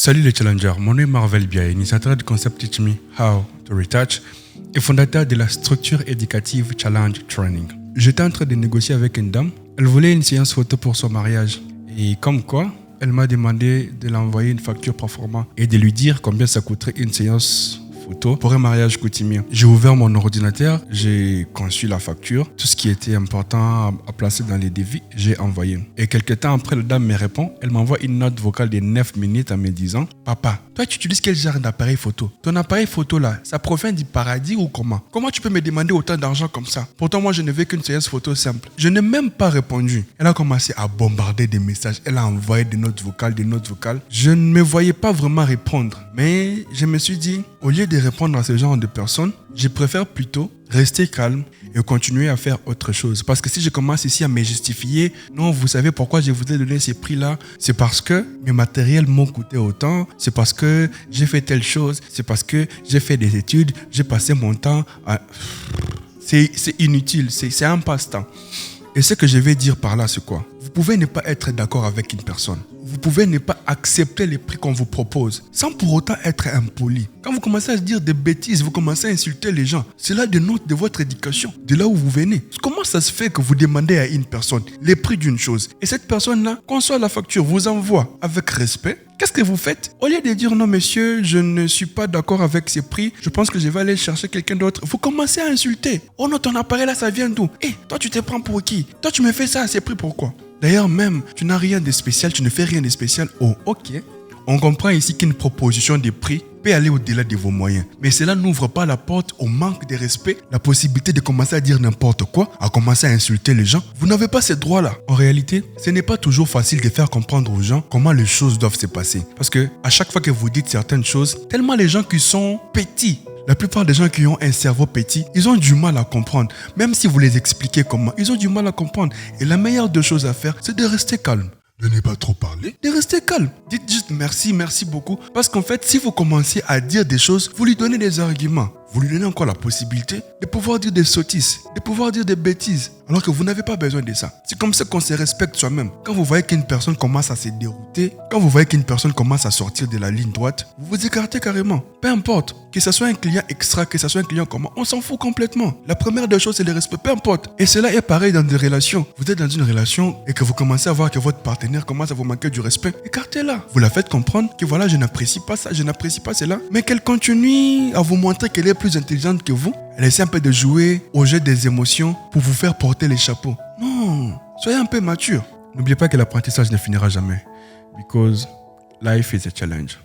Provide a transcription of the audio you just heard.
Salut les challengers, mon nom est Marvel Bia, initiateur du concept Teach Me How to Retouch et fondateur de la structure éducative Challenge Training. J'étais en train de négocier avec une dame, elle voulait une séance photo pour son mariage et comme quoi, elle m'a demandé de l'envoyer une facture pro forma et de lui dire combien ça coûterait une séance photo pour un mariage coutumier. J'ai ouvert mon ordinateur, j'ai conçu la facture, tout ce qui était important à placer dans les devis, j'ai envoyé. Et quelques temps après, la dame me répond, elle m'envoie une note vocale de 9 minutes en me disant « Papa, toi tu utilises quel genre d'appareil photo? Ton appareil photo là, ça provient du paradis ou comment? Comment tu peux me demander autant d'argent comme ça? Pourtant moi je ne veux qu'une séance photo simple. » Je n'ai même pas répondu. Elle a commencé à bombarder des messages, elle a envoyé des notes vocales. Je ne me voyais pas vraiment répondre. Mais je me suis dit, au lieu de répondre à ce genre de personnes, je préfère plutôt rester calme et continuer à faire autre chose. Parce que si je commence ici à me justifier, non, vous savez pourquoi je vous ai donné ces prix-là, c'est parce que mes matériels m'ont coûté autant, c'est parce que j'ai fait telle chose, c'est parce que j'ai fait des études, j'ai passé mon temps à... C'est inutile, c'est un passe-temps. Et ce que je vais dire par là, c'est quoi? Vous pouvez ne pas être d'accord avec une personne. Vous pouvez ne pas accepter les prix qu'on vous propose, sans pour autant être impoli. Quand vous commencez à dire des bêtises, vous commencez à insulter les gens. C'est là des notes de votre éducation, de là où vous venez. Comment ça se fait que vous demandez à une personne les prix d'une chose et cette personne-là conçoit la facture, vous envoie avec respect? Qu'est-ce que vous faites? Au lieu de dire non monsieur, je ne suis pas d'accord avec ces prix, je pense que je vais aller chercher quelqu'un d'autre, vous commencez à insulter. Oh non, ton appareil là, ça vient d'où? Toi tu te prends pour qui? Toi tu me fais ça à ces prix, pourquoi? D'ailleurs même, tu n'as rien de spécial, tu ne fais rien de spécial. Oh ok. On comprend ici qu'une proposition de prix peut aller au-delà de vos moyens. Mais cela n'ouvre pas la porte au manque de respect, la possibilité de commencer à dire n'importe quoi, à commencer à insulter les gens. Vous n'avez pas ce droit-là. En réalité, ce n'est pas toujours facile de faire comprendre aux gens comment les choses doivent se passer. Parce que à chaque fois que vous dites certaines choses, tellement les gens qui sont petits, la plupart des gens qui ont un cerveau petit, ils ont du mal à comprendre. Même si vous les expliquez comment, ils ont du mal à comprendre. Et la meilleure des choses à faire, c'est de rester calme. De ne pas trop parler, de rester calme. Dites juste merci beaucoup. Parce qu'en fait, si vous commencez à dire des choses, vous lui donnez des arguments. Vous lui donnez encore la possibilité de pouvoir dire des sottises, de pouvoir dire des bêtises, alors que vous n'avez pas besoin de ça. C'est comme ça qu'on se respecte soi-même. Quand vous voyez qu'une personne commence à se dérouter, quand vous voyez qu'une personne commence à sortir de la ligne droite, vous vous écartez carrément. Peu importe, que ce soit un client extra, que ce soit un client commun, on s'en fout complètement. La première des choses, c'est le respect, peu importe. Et cela est pareil dans des relations. Vous êtes dans une relation et que vous commencez à voir que votre partenaire commence à vous manquer du respect, écartez-la. Vous la faites comprendre que voilà, je n'apprécie pas ça, je n'apprécie pas cela, mais qu'elle continue à vous montrer qu'elle est plus intelligente que vous. Elle essaie un peu de jouer au jeu des émotions pour vous faire porter les chapeaux. Non, soyez un peu mature. N'oubliez pas que l'apprentissage ne finira jamais. Because life is a challenge.